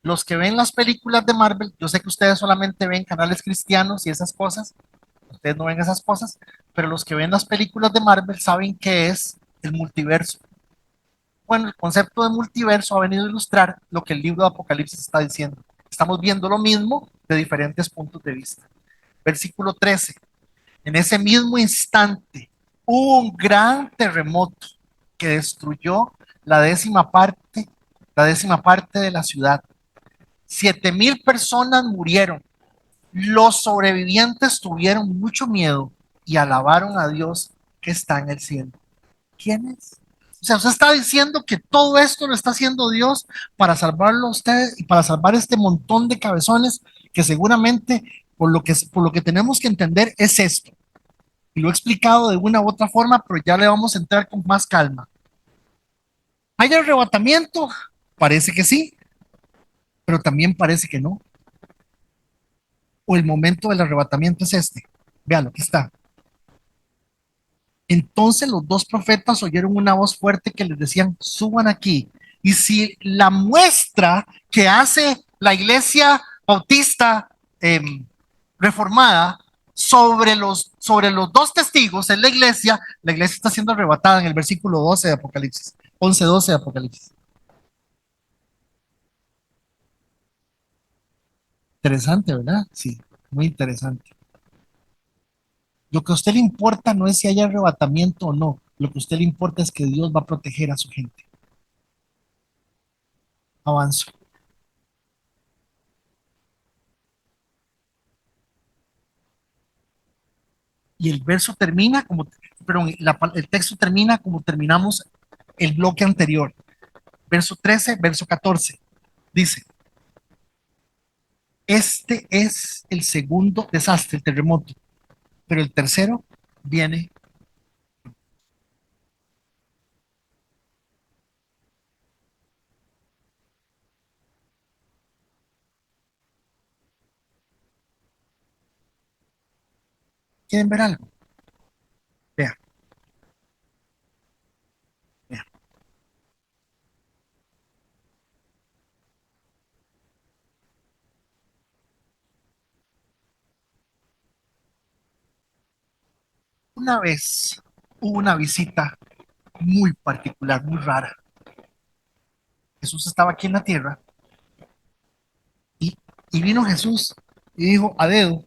A: Los que ven las películas de Marvel, yo sé que ustedes solamente ven canales cristianos y esas cosas, ustedes no ven esas cosas, pero los que ven las películas de Marvel saben qué es el multiverso. Bueno, el concepto de multiverso ha venido a ilustrar lo que el libro de Apocalipsis está diciendo. Estamos viendo lo mismo de diferentes puntos de vista. Versículo 13. En ese mismo instante hubo un gran terremoto que destruyó la décima parte, la décima parte de la ciudad. 7,000 personas murieron. Los sobrevivientes tuvieron mucho miedo y alabaron a Dios que está en el cielo. ¿Quién es? O sea, usted está diciendo que todo esto lo está haciendo Dios para salvarlo a usted y para salvar este montón de cabezones que seguramente por lo que tenemos que entender es esto. Y lo he explicado de una u otra forma, pero ya le vamos a entrar con más calma. ¿Hay arrebatamiento? Parece que sí, pero también parece que no. O el momento del arrebatamiento es este. Vean, aquí está. Entonces los dos profetas oyeron una voz fuerte que les decían, suban aquí. Y si la muestra que hace la iglesia bautista eh, reformada sobre los dos testigos en la iglesia está siendo arrebatada en el versículo 12 de Apocalipsis, 11-12 de Apocalipsis. Interesante, ¿verdad? Sí, muy interesante. Lo que a usted le importa no es si hay arrebatamiento o no, lo que a usted le importa es que Dios va a proteger a su gente. Avanzo. Y el verso termina como, perdón, el texto termina como terminamos el bloque anterior. Verso 13, verso 14. Dice, este es el segundo desastre, el terremoto, pero el tercero viene. ¿Quieren ver algo? Vean, vean. Una vez hubo una visita muy particular, muy rara. Jesús estaba aquí en la tierra y, y vino Jesús y dijo a dedo,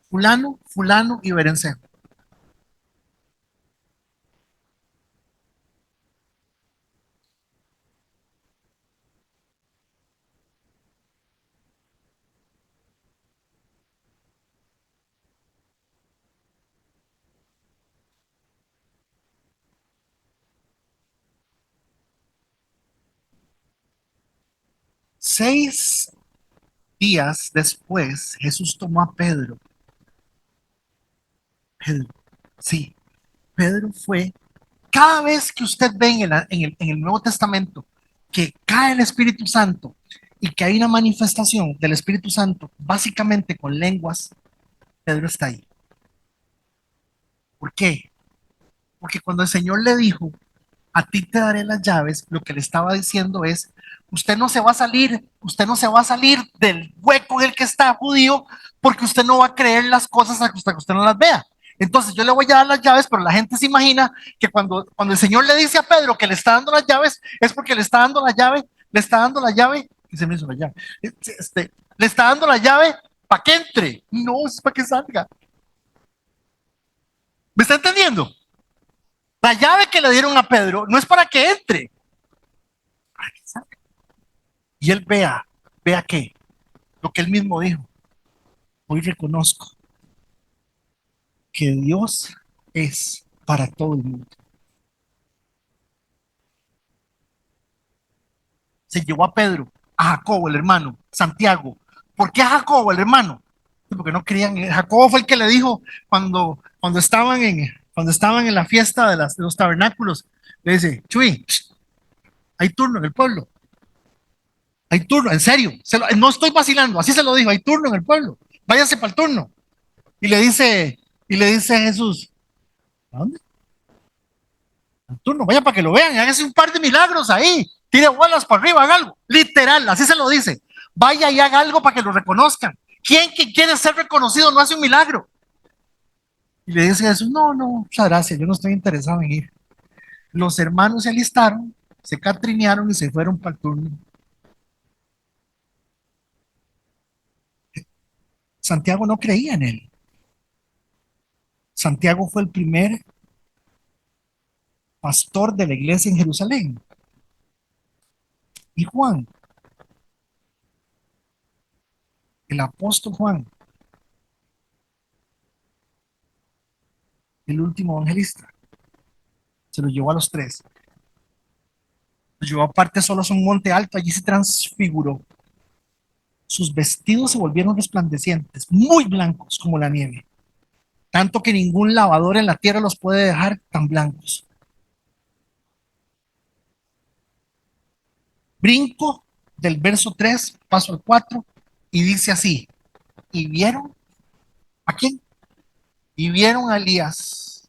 A: fulano, fulano y berenjeno. 6 días después, Jesús tomó a Pedro. Pedro, sí, Pedro fue. Cada vez que usted ve en el Nuevo Testamento que cae el Espíritu Santo y que hay una manifestación del Espíritu Santo, básicamente con lenguas, Pedro está ahí. ¿Por qué? Porque cuando el Señor le dijo, a ti te daré las llaves, lo que le estaba diciendo es, usted no se va a salir del hueco en el que está judío, porque usted no va a creer las cosas hasta que usted no las vea. Entonces yo le voy a dar las llaves, pero la gente se imagina que cuando el Señor le dice a Pedro que le está dando las llaves, es porque le está dando la llave, le está dando la llave, y se me hizo la llave, le está dando la llave para que entre, no, es para que salga. ¿Me está entendiendo? La llave que le dieron a Pedro no es para que entre. Y él vea que lo que él mismo dijo. Hoy reconozco que Dios es para todo el mundo. Se llevó a Pedro, a Jacobo, el hermano, Santiago. ¿Por qué a Jacobo, el hermano? Porque no creían. Jacobo fue el que le dijo cuando estaban en la fiesta de los tabernáculos, le dice, Chuy, hay turno en el pueblo. Hay turno, en serio. No estoy vacilando, así se lo dijo, hay turno en el pueblo. Váyase para el turno. Y le dice a Jesús, ¿a dónde? Al turno, vaya para que lo vean, hágase un par de milagros ahí. Tire bolas para arriba, haga algo. Literal, así se lo dice. Vaya y haga algo para que lo reconozcan. ¿Quién que quiere ser reconocido no hace un milagro? Y le dice a Jesús, no, no, muchas gracias, yo no estoy interesado en ir. Los hermanos se alistaron, se catrinearon y se fueron para el turno. Santiago no creía en él. Santiago fue el primer pastor de la iglesia en Jerusalén. Y Juan, el apóstol Juan, el último evangelista, se lo llevó a los tres. Los llevó aparte solos a un monte alto, allí se transfiguró. Sus vestidos se volvieron resplandecientes, muy blancos como la nieve, tanto que ningún lavador en la tierra los puede dejar tan blancos. Brinco del verso 3, paso al 4, y dice así, ¿y vieron a quién? Y vieron a Elías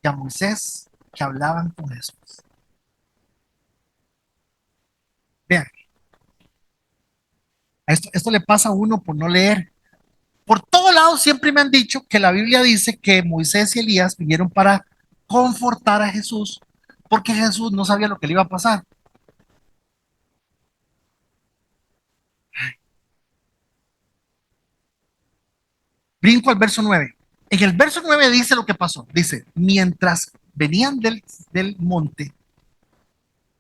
A: y a Moisés que hablaban con Jesús. Vean, esto le pasa a uno por no leer. Por todos lados siempre me han dicho que la Biblia dice que Moisés y Elías vinieron para confortar a Jesús porque Jesús no sabía lo que le iba a pasar. Brinco al verso 9. En el verso 9 dice lo que pasó. Dice, mientras venían del monte,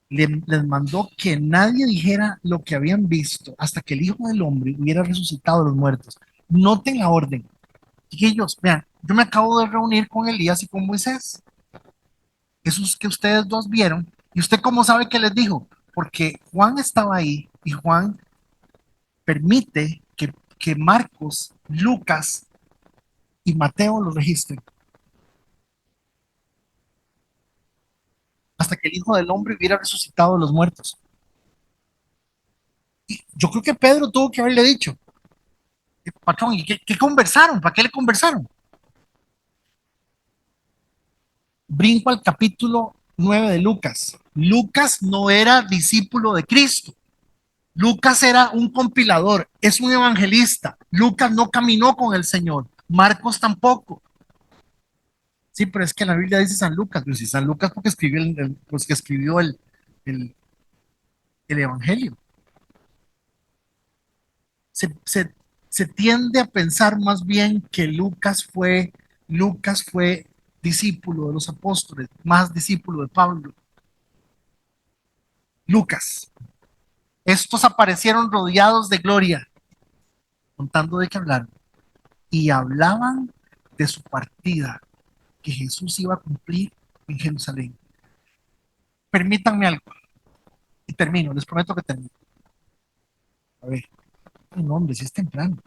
A: les mandó que nadie dijera lo que habían visto hasta que el Hijo del Hombre hubiera resucitado de los muertos. Noten la orden. Chiquillos, vean, yo me acabo de reunir con Elías y con Moisés. Esos que ustedes dos vieron. ¿Y usted cómo sabe que les dijo? Porque Juan estaba ahí y Juan permite que Marcos, Lucas y Mateo lo registren. Hasta que el Hijo del Hombre hubiera resucitado de los muertos. Y yo creo que Pedro tuvo que haberle dicho, patrón, ¿y qué conversaron? ¿Para qué le conversaron? Brinco al capítulo 9 de Lucas. Lucas no era discípulo de Cristo. Lucas era un compilador, es un evangelista. Lucas no caminó con el Señor. Marcos tampoco. Sí, pero es que la Biblia dice San Lucas. Pero si San Lucas porque escribió pues que escribió el, el Evangelio. Se, se, se tiende a pensar más bien que Lucas fue discípulo de los apóstoles, más discípulo de Pablo. Lucas. Estos aparecieron rodeados de gloria, contando de qué hablaron. Y hablaban de su partida, que Jesús iba a cumplir en Jerusalén. Permítanme algo, y termino, les prometo que termino. A ver, no, hombre, si es temprano,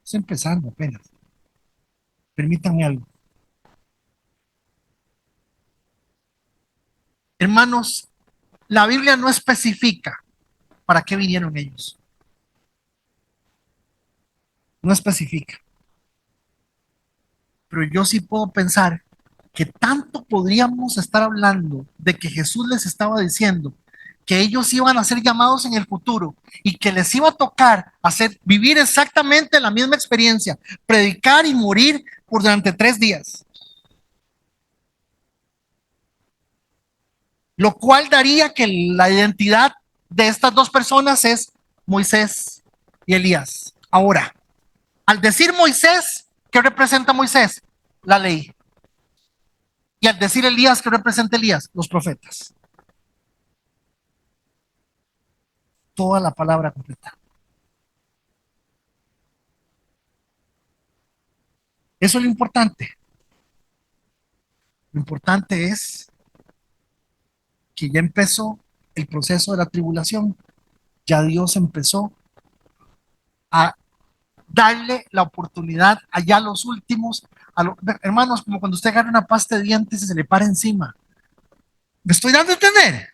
A: estoy empezando apenas. Permítanme algo. Hermanos, la Biblia no especifica para qué vinieron ellos. No especifica. Pero yo sí puedo pensar que tanto podríamos estar hablando de que Jesús les estaba diciendo que ellos iban a ser llamados en el futuro y que les iba a tocar vivir exactamente la misma experiencia, predicar y morir por durante 3 días. Lo cual daría que la identidad de estas dos personas es Moisés y Elías. Ahora, al decir Moisés, ¿qué representa Moisés? la ley. Y al decir Elías, ¿qué representa Elías? Los profetas. Toda la palabra completa. Eso es lo importante. Lo importante es que ya empezó el proceso de la tribulación. Ya Dios empezó a darle la oportunidad allá a los últimos, hermanos, como cuando usted agarra una pasta de dientes y se le para encima. ¿Me estoy dando a entender?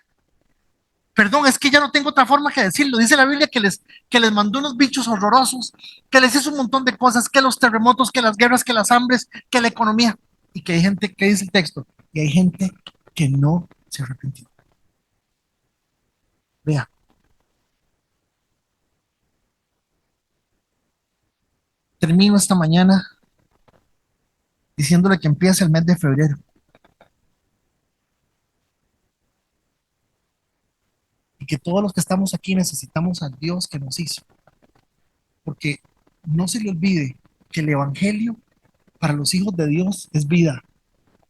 A: Perdón, es que ya no tengo otra forma que decirlo. Dice la Biblia que les mandó unos bichos horrorosos, que les hizo un montón de cosas, que los terremotos, que las guerras, que las hambres, que la economía. Y que hay gente, que dice el texto, y hay gente que no se arrepintió. Vea, termino esta mañana diciéndole que empieza el mes de febrero y que todos los que estamos aquí necesitamos al Dios que nos hizo. Porque no se le olvide que el Evangelio para los hijos de Dios es vida,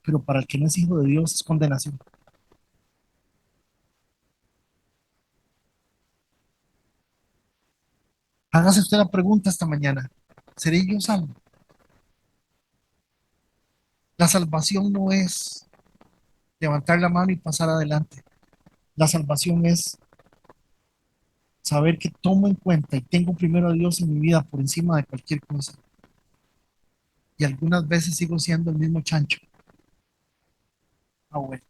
A: pero para el que no es hijo de Dios es condenación. Hágase usted la pregunta esta mañana, ¿seré yo salvo? La salvación no es levantar la mano y pasar adelante. La salvación es saber que tomo en cuenta y tengo primero a Dios en mi vida por encima de cualquier cosa. Y algunas veces sigo siendo el mismo chancho. Ah, bueno.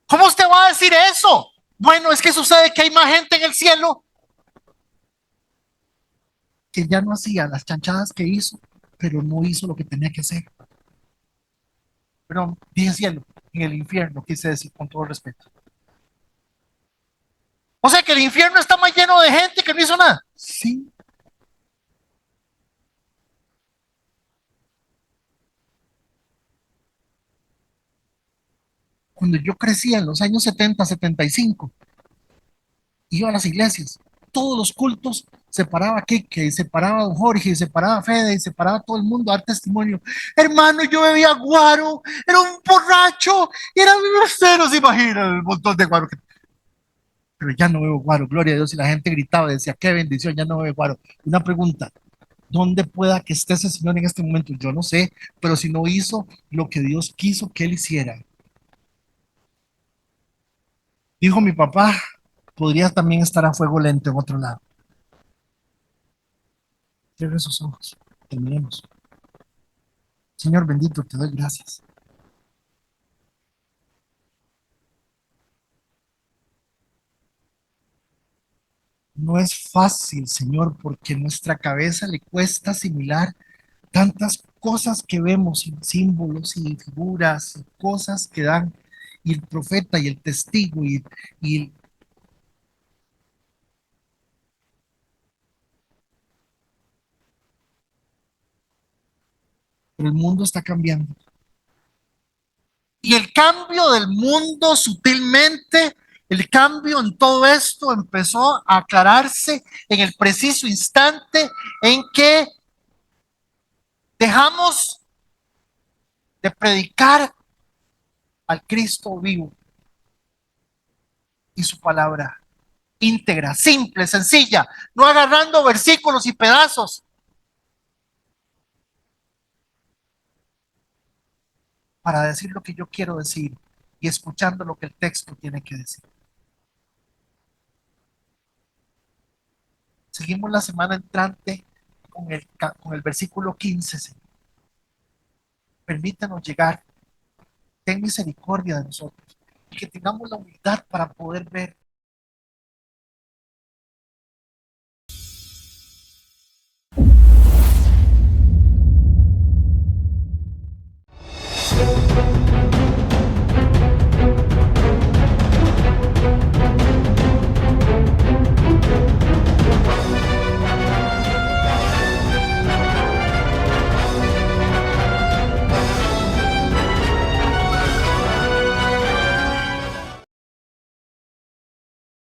A: ¿Cómo usted va a decir eso? Bueno, es que sucede que hay más gente en el cielo que ya no hacía las chanchadas que hizo, pero no hizo lo que tenía que hacer. Pero dije cielo, en el infierno, quise decir con todo respeto. O sea que el infierno está más lleno de gente que no hizo nada. Sí. Cuando yo crecía en los años 70, 75, iba a las iglesias, todos los cultos, se paraba Kike, y se paraba Don Jorge, y se paraba Fede, y se paraba todo el mundo a dar testimonio. Hermano, yo bebía guaro, era un borracho, y era mi cero, se imagina el montón de guaro. Pero ya no bebo guaro, gloria a Dios, y la gente gritaba y decía, qué bendición, ya no bebo guaro. Una pregunta, ¿dónde pueda que esté ese señor en este momento? Yo no sé, pero si no hizo lo que Dios quiso que él hiciera, dijo mi papá, podría también estar a fuego lento en otro lado. Cierre sus ojos. Terminemos. Señor bendito, te doy gracias. No es fácil, Señor, porque nuestra cabeza le cuesta asimilar tantas cosas que vemos, y símbolos y figuras, y cosas que dan, y el profeta y el testigo, y el mundo está cambiando. Y el cambio del mundo sutilmente, el cambio en todo esto empezó a aclararse en el preciso instante en que dejamos de predicar al Cristo vivo y su palabra íntegra, simple, sencilla, no agarrando versículos y pedazos para decir lo que yo quiero decir y escuchando lo que el texto tiene que decir. Seguimos la semana entrante con el versículo 15. Señor. Permítanos llegar, ten misericordia de nosotros y que tengamos la humildad para poder ver